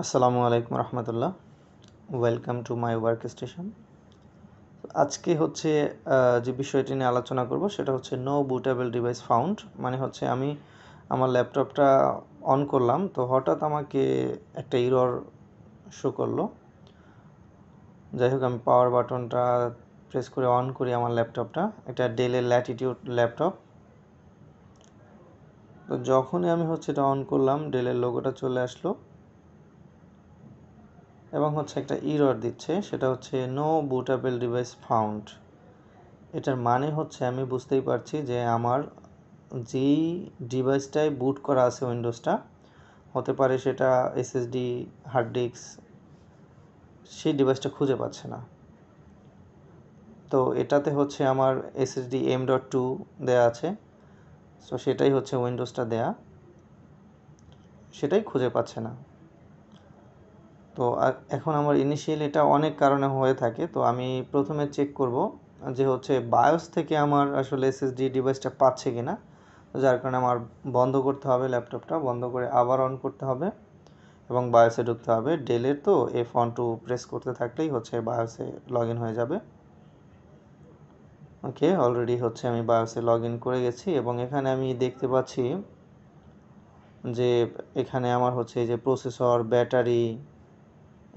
আসসালামু আলাইকুম রহমতুল্লাহ। Welcome to my work station. আজকে হচ্ছে যে বিষয়টি নিয়ে আলোচনা করব সেটা হচ্ছে নো বুটেবল ডিভাইস ফাউন্ড। মানে হচ্ছে আমি আমার ল্যাপটপটা অন করলাম, তো হঠাৎ আমাকে একটা এরর শো করলো। যাই হোক, আমি পাওয়ার বাটনটা প্রেস করে অন করি আমার ল্যাপটপটা। এটা ডেলের ল্যাটিটিউড ল্যাপটপ। তো যখনই আমি হচ্ছে এটা অন করলাম, ডেলের লোগোটা চলে আসলো এবং হচ্ছে একটা এরর দিচ্ছে, সেটা হচ্ছে নো বুটেবল ডিভাইস ফাউন্ড। এটার মানে হচ্ছে আমি বুঝতেই পারছি যে আমার যেই ডিভাইসটায় বুট করা আছে উইন্ডোজটা, হতে পারে সেটা এসএসডি, হার্ড ডিস্ক, সেই ডিভাইসটা খুঁজে পাচ্ছে না। তো এটাতে হচ্ছে আমার এসএসডি M.2 দেয়া আছে, সো সেটাই হচ্ছে উইন্ডোজটা দেয়া, সেটাই খুঁজে পাচ্ছে না। তো এখন আমার ইনিশিয়ালি এটা অনেক কারণে হয়ে থাকে। তো আমি প্রথমে চেক করব যে হচ্ছে বায়োস থেকে আমার আসলে এসএসডি ডিভাইসটা পাচ্ছে কিনা। যার কারণে আমার বন্ধ করতে হবে, ল্যাপটপটা বন্ধ করে আবার অন করতে হবে এবং বায়োসে ঢুকতে হবে। ডেলের তো F12 প্রেস করতে থাকলেই হচ্ছে বায়োসে লগ ইন হয়ে যাবে। ওকে, অলরেডি হচ্ছে আমি বায়োসে লগ ইন করে গেছি এবং এখানে আমি দেখতে পাচ্ছি যে এখানে আমার হচ্ছে এই যে প্রসেসর, ব্যাটারি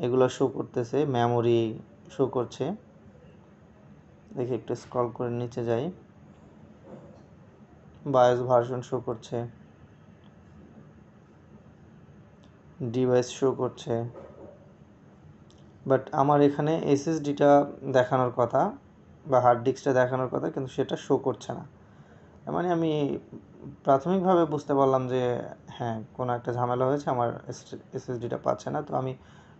এগুলো শো করতেছে, মেমোরি শো করছে। দেখি একটু স্ক্রল করে নিচে যাই, বায়োস ভার্সন শো করছে, ডিভাইস শো করছে, বাট আমার এখানে এসএসডিটা দেখানোর কথা বা হার্ড ডিস্কটা দেখানোর কথা, কিন্তু সেটা শো করছে না। মানে আমি প্রাথমিকভাবে বুঝতে পারলাম যে হ্যাঁ, কোনো একটা ঝামেলা হয়েছে, আমার এসএসডিটা পাচ্ছে না। তো আমি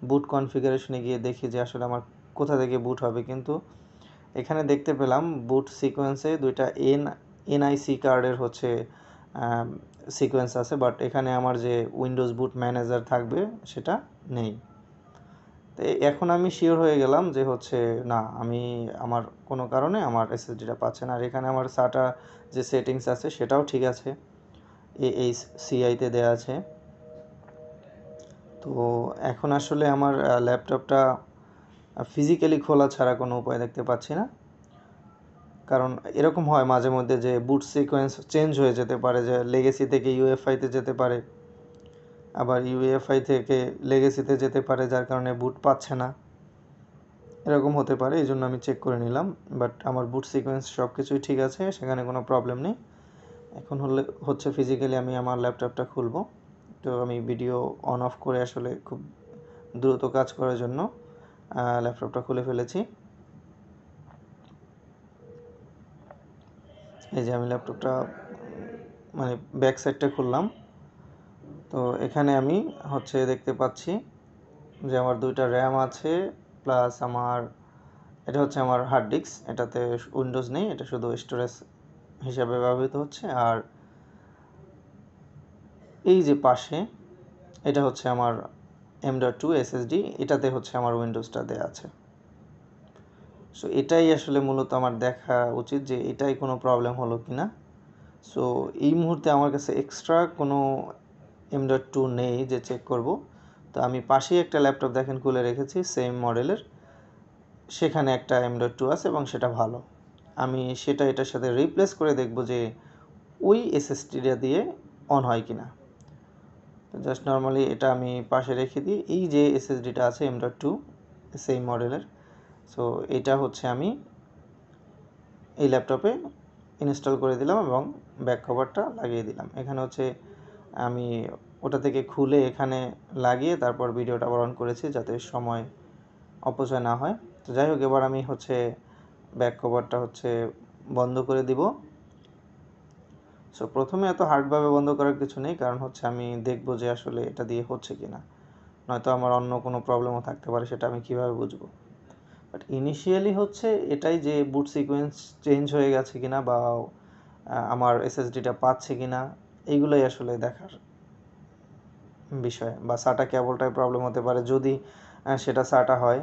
বুট কনফিগারেশনে গিয়ে দেখি যে আসলে আমার কোথা থেকে বুট হবে, কিন্তু এখানে দেখতে পেলাম বুট সিকোয়েন্সে দুইটা এনআইসি কার্ডের হচ্ছে সিকোয়েন্স আছে, বাট এখানে আমার যে উইন্ডোজ বুট ম্যানেজার থাকবে সেটা নেই। তো এখন আমি শিওর হয়ে গেলাম যে হচ্ছে না, আমি আমার কোনো কারণে আমার এসএসডিটা পাচ্ছে না। আর এখানে আমার সাটা যে সেটিংস আছে সেটাও ঠিক আছে, এই সিআইতে দেওয়া আছে। তো এখন আসলে আমার ল্যাপটপটা ফিজিক্যালি খোলা ছাড়া কোনো উপায় দেখতে পাচ্ছি না। কারণ এরকম হয় মাঝে মধ্যে যে বুট সিকোয়েন্স চেঞ্জ হয়ে যেতে পারে, যে লেগেসি থেকে ইউএফআইতে যেতে পারে, আবার ইউএফআই থেকে লেগেসিতে যেতে পারে, যার কারণে বুট পাচ্ছে না। এরকম হতে পারে, এই জন্য আমি চেক করে নিলাম। বাট আমার বুট সিকোয়েন্স সব কিছুই ঠিক আছে, সেখানে কোনো প্রবলেম নেই। এখন হচ্ছে ফিজিক্যালি আমি আমার ল্যাপটপটা খুলবো। তো আমি ভিডিও অন অফ করে আসলে খুব দ্রুত কাজ করার জন্য ল্যাপটপটা খুলে ফেলেছি। এই যে আমি ল্যাপটপটা মানে ব্যাক সাইডটা খুললাম। তো এখানে আমি হচ্ছে দেখতে পাচ্ছি যে আমার দুইটা র্যাম আছে, প্লাস আমার এটা হচ্ছে আমার হার্ড ডিস্ক। এটাতে উইন্ডোজ নেই, এটা শুধু স্টোরেজ হিসাবে ব্যবহৃত হচ্ছে। আর এই যে পাশে এটা হচ্ছে আমার M.2 SSD, এটাতে হচ্ছে আমার উইন্ডোজটা দেওয়া আছে। সো এটাই আসলে মূলত আমার দেখা উচিত যে এটাই কোনো প্রবলেম হলো কি না। সো এই মুহূর্তে আমার কাছে এক্সট্রা কোনো M.2 নেই যে চেক করব। তো আমি পাশেই একটা ল্যাপটপ দেখেন খুলে রেখেছি সেম মডেলের, সেখানে একটা M.2 আছে এবং সেটা ভালো। আমি সেটা এটার সাথে রিপ্লেস করে দেখব যে ওই এসএসডিটা দিয়ে অন হয় কি না। তো জাস্ট নর্মালি এটা আমি পাশে রেখে দিই। এই যে এসএসডিটা আছে M.2 সেম মডেলের, সো এটা হচ্ছে আমি এই ল্যাপটপে ইনস্টল করে দিলাম এবং ব্যাক কভারটা লাগিয়ে দিলাম। এখানে হচ্ছে আমি ওটা থেকে খুলে এখানে লাগিয়ে তারপর ভিডিওটা আবার অন করেছি যাতে সময় অপচয় না হয়। তো যাই হোক, এবার আমি হচ্ছে ব্যাক কভারটা হচ্ছে বন্ধ করে দিব। সো প্রথমে এত হার্ডভাবে বন্ধ করার কিছু নেই, কারণ হচ্ছে আমি দেখবো যে আসলে এটা দিয়ে হচ্ছে কি না, নয়তো আমার অন্য কোনো প্রবলেমও থাকতে পারে, সেটা আমি কীভাবে বুঝবো। বাট ইনিশিয়ালি হচ্ছে এটাই যে বুট সিকোয়েন্স চেঞ্জ হয়ে গেছে কিনা বা আমার এসএসডিটা পাচ্ছে কিনা, এইগুলোই আসলে দেখার বিষয়। বা সাটা কেবলটায় প্রবলেম হতে পারে, যদি সেটা সাটা হয়।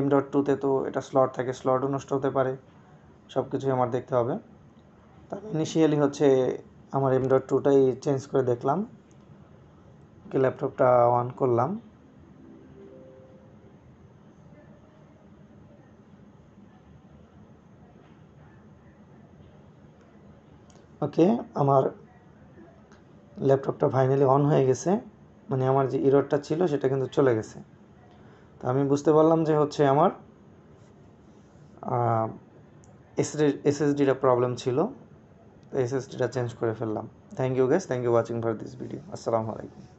M.2তে তো এটা স্লট থাকে, স্লটও নষ্ট হতে পারে, সব কিছুই আমার দেখতে হবে। তা ইনিশিয়ালি হচ্ছে আমার M.2টাই চেঞ্জ করে দেখলাম, ল্যাপটপটা অন করলাম। ওকে, আমার ল্যাপটপটা ফাইনালি অন হয়ে গেছে, মানে আমার যে এররটা ছিল সেটা কিন্তু চলে গেছে। তো আমি বুঝতে পারলাম যে হচ্ছে আমার এসএসডিটা প্রবলেম ছিল, তো এসএসডিটা চেঞ্জ করে ফেললাম। Thank you guys, thank you watching for this video. আসসালামু আলাইকুম।